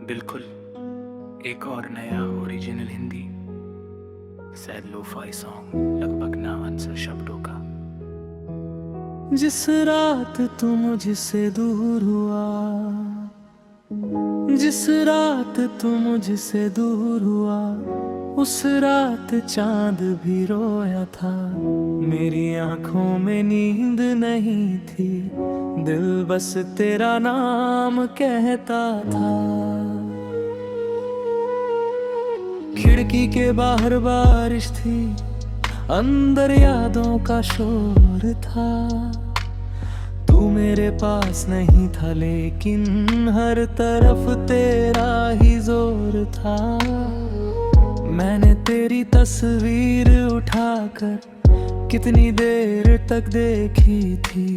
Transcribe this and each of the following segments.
बिल्कुल एक और नया original Hindi sad lofi song लगभग ना आंसर शब्दों का। जिस रात तू मुझसे दूर हुआ, जिस रात तू मुझसे दूर हुआ, उस रात चांद भी रोया था। मेरी आंखों में नींद नहीं थी, दिल बस तेरा नाम कहता था। खिड़की के बाहर बारिश थी, अंदर यादों का शोर था। तू मेरे पास नहीं था लेकिन हर तरफ तेरा ही जोर था। मैंने तेरी तस्वीर उठाकर कितनी देर तक देखी थी।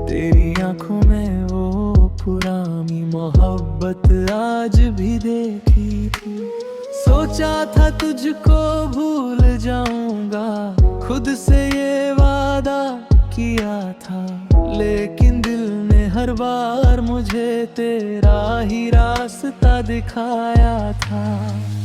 तेरी आंखों में वो पुरानी मोहब्बत आज भी देखी थी। सोचा था तुझको भूल जाऊंगा, खुद से ये वादा किया था, लेकिन दिल ने हर बार मुझे तेरा ही रास्ता दिखाया था।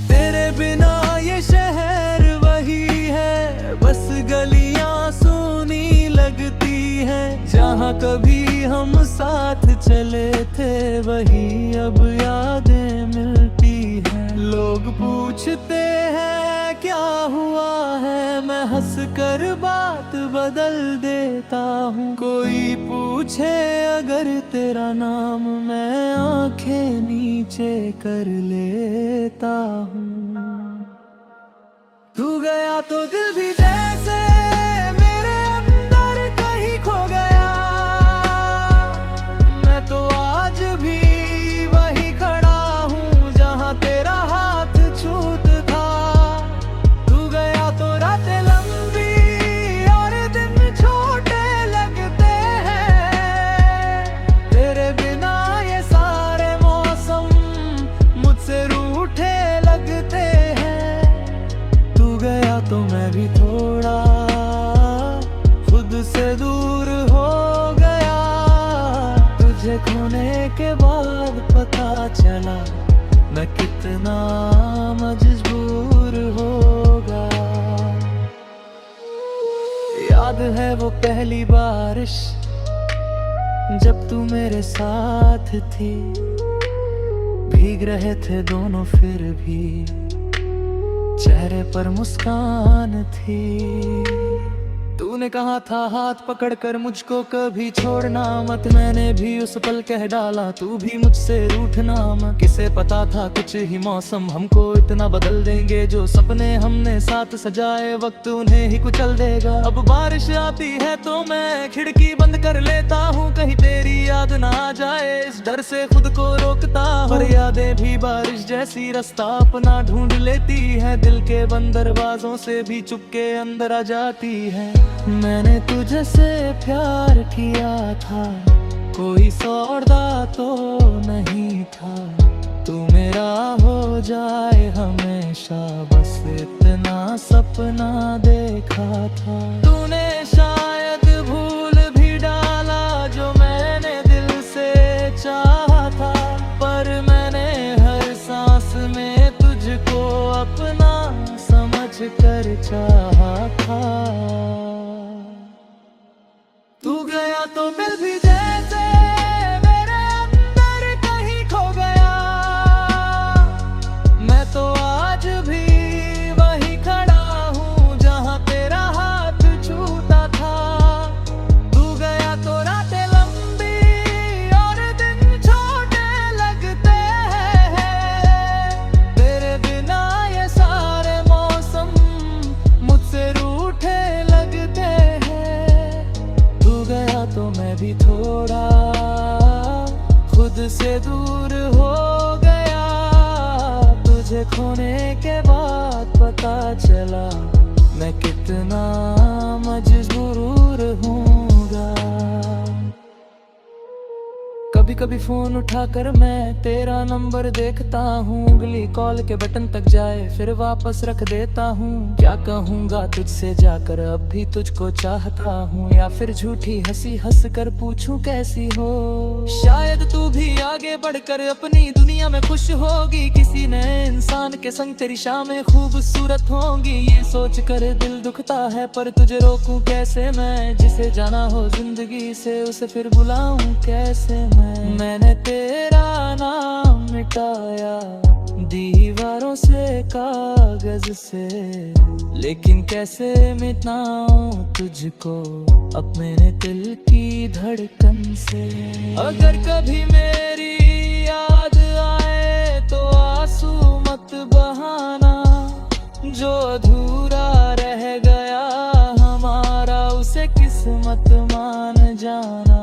तेरे बिना ये शहर वही है, बस गलियां सूनी लगती हैं। जहाँ कभी हम साथ चले थे वही अब यादें मिलती हैं। लोग पूछते हैं क्या हुआ है, मैं हंस कर बात बदल देता हूँ। कोई पूछे अगर तेरा नाम, मैं आंखें नीचे कर लेता हूँ। तू गया तो दिल भी जैसे मेरे अंदर कहीं खो गया। मैं तो आज भी वही खड़ा हूँ जहाँ तेरा हाथ छूत था। तू गया तो रातें लंबी और दिन छोटे लगते हैं। तेरे बिना ये सारे मौसम मुझसे रूठे लगते हैं। तू गया तो मैं भी थोड़ा खुद से दूर हो गया। तुझे खोने के बाद पता चला मैं कितना मजबूर होगा। याद है वो पहली बारिश जब तू मेरे साथ थी। भीग रहे थे दोनों फिर भी चेहरे पर मुस्कान थी। तूने कहा था हाथ पकड़कर मुझको कभी छोड़ना मत। मैंने भी उस पल कह डाला तू भी मुझसे रूठना मत। किसे पता था कुछ ही मौसम हमको इतना बदल देंगे। जो सपने हमने साथ सजाए वक्त उन्हें ही कुचल देगा। अब बारिश आती है तो मैं खिड़की बंद कर लेता हूँ, कहीं तेरी याद ना आ जाए इस डर से खुद को रोकता हूँ। पर यादें भी बारिश जैसी रास्ता अपना ढूंढ लेती है। दिल के बंद दरवाजों से भी चुपके अंदर आ जाती है। मैंने तुझसे प्यार किया था, कोई सौदा तो नहीं था। तू मेरा हो जाए हमेशा, बस इतना सपना देखा था। तूने शायद भूल भी डाला जो मैंने दिल से चाहा था। पर मैंने हर सांस में तुझको अपना समझ कर चाहा था। तू गया तो दिल भी जैसे मेरे अंदर कहीं खो गया। मैं तो आज भी वही खड़ा हूँ जहाँ तेरा हाथ छूता था। तू गया तो रातें लंबी और दिन छोटे लगते हैं। तेरे बिना ये सारे मौसम मुझसे रूठे लगते हैं। तू गया तो मैं भी थोड़ा खुद से दूर हो गया। तुझे खोने के बाद पता चला मैं कितना मजबूर हूँगा। कभी कभी फोन उठाकर मैं तेरा नंबर देखता हूँ, उंगली कॉल के बटन तक जाए फिर वापस रख देता हूँ। क्या कहूँगा तुझसे जाकर, अब भी तुझको चाहता हूँ, या फिर झूठी हंसी हंस कर पूछूं कैसी हो। शायद तू भी आगे बढ़कर अपनी दुनिया में खुश होगी, किसी नए इंसान के संग तेरी शामें खूबसूरत होंगी। ये सोच कर दिल दुखता है पर तुझे रोकूं कैसे मैं, जिसे जाना हो जिंदगी से उसे फिर बुलाऊं कैसे मैंने तेरा नाम मिटाया दीवारों से कागज से, लेकिन कैसे मिटाऊं तुझको अपने दिल की धड़कन से। अगर कभी मेरी याद आए तो आंसू मत बहाना, जो अधूरा रह गया हमारा उसे किस्मत मान जाना।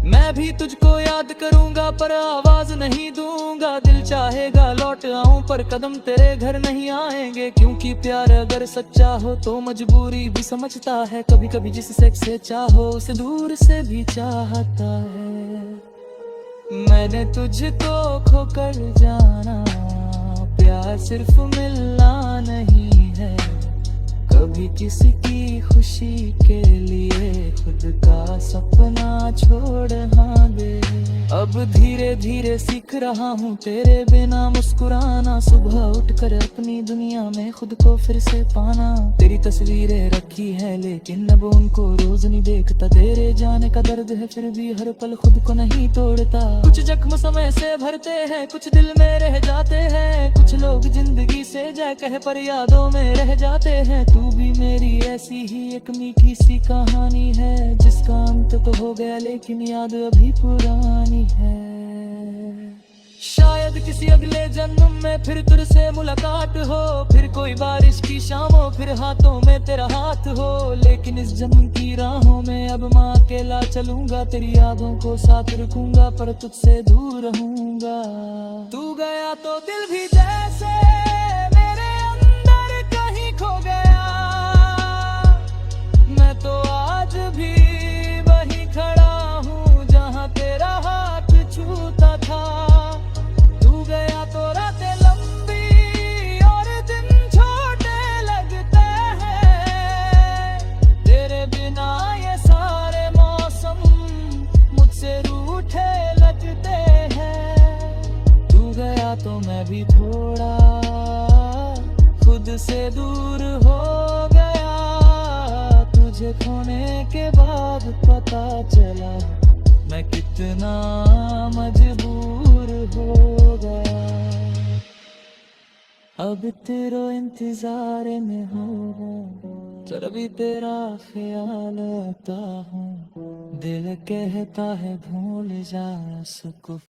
मैं भी तुझको याद करूंगा पर आवाज नहीं दूंगा, दिल चाहेगा लौट आऊं पर कदम तेरे घर नहीं आएंगे, क्योंकि प्यार अगर सच्चा हो तो मजबूरी भी समझता है। कभी कभी जिससे चाहो उसे दूर से भी चाहता है। मैंने तुझको खोकर जाना, प्यार सिर्फ मिलना नहीं है, कभी किसी की खुशी के लिए खुद का सपना छोड़ हाँ दे। अब धीरे धीरे सीख रहा हूँ तेरे बिना मुस्कुराना, सुबह उठकर अपनी दुनिया में खुद को फिर से पाना। तेरी तस्वीरें रखी है लेकिन अब उनको रोज नहीं देखता, तेरे जाने का दर्द है फिर भी हर पल खुद को नहीं तोड़ता। कुछ जख्म समय से भरते हैं, कुछ दिल में रह जाते हैं, कुछ लोग जिंदगी से जा कह पर यादों में रह जाते हैं। तू भी मेरी ऐसी ही एक मीठी सी कहानी है, जिसका अंत तो हो गया लेकिन याद अभी पुरानी है। शायद किसी अगले जन्म में फिर तुझसे मुलाकात हो, फिर कोई बारिश की शाम हो, फिर हाथों में तेरा हाथ हो, लेकिन इस जन्म की राहों में अब मैं अकेला चलूंगा। तेरी यादों को साथ रखूंगा पर तुझसे दूर रहूंगा। तू गया तो दिल भी जैसे मेरे अंदर कहीं खो गया, मैं तो आज भी वहीं खड़ा हूँ जहाँ तेरा हाथ छूता था। तू गया तो रातें लंबी और दिन छोटे लगते हैं, तेरे बिना ये सारे मौसम मुझसे रूठे लगते हैं। तू गया तो मैं भी थोड़ा खुद से दूर हो गया, तुझे खोने के बाद पता चला मैं कितना मजबूर हो गया। अब तेरो इंतजार में होगा, जब भी तेरा ख्याल आता हूँ, दिल कहता है भूल जा उसको।